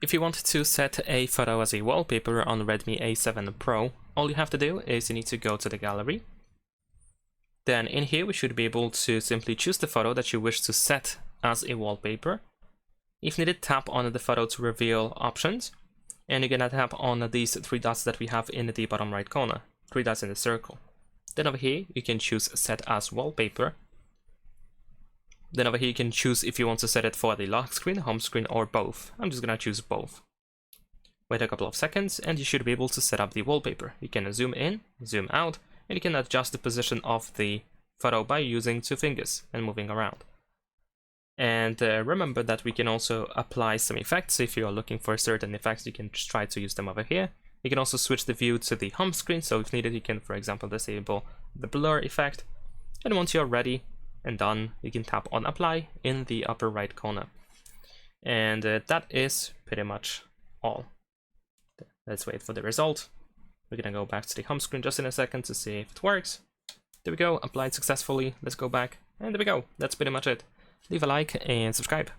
If you want to set a photo as a wallpaper on Redmi A7 Pro, all you have to do is you need to go to the gallery. Then in here we should be able to simply choose the photo that you wish to set as a wallpaper. If needed, tap on the photo to reveal options, and you're gonna tap on these three dots that we have in the bottom right corner, three dots in the circle. Then over here you can choose set as wallpaper. Then over here you can choose if you want to set it for the lock screen, home screen, or both. I'm just gonna choose both. Wait a couple of seconds and you should be able to set up the wallpaper. You can zoom in, zoom out, and you can adjust the position of the photo by using two fingers and moving around. And remember that we can also apply some effects. If you are looking for certain effects, you can just try to use them over here. You can also switch the view to the home screen, so if needed you can, for example, disable the blur effect. And once you're ready and done, you can tap on apply in the upper right corner. And that is pretty much all. Let's wait for the result. We're gonna go back to the home screen just in a second to see if it works. There we go, applied successfully. Let's go back, and there we go. That's pretty much it. Leave a like and subscribe.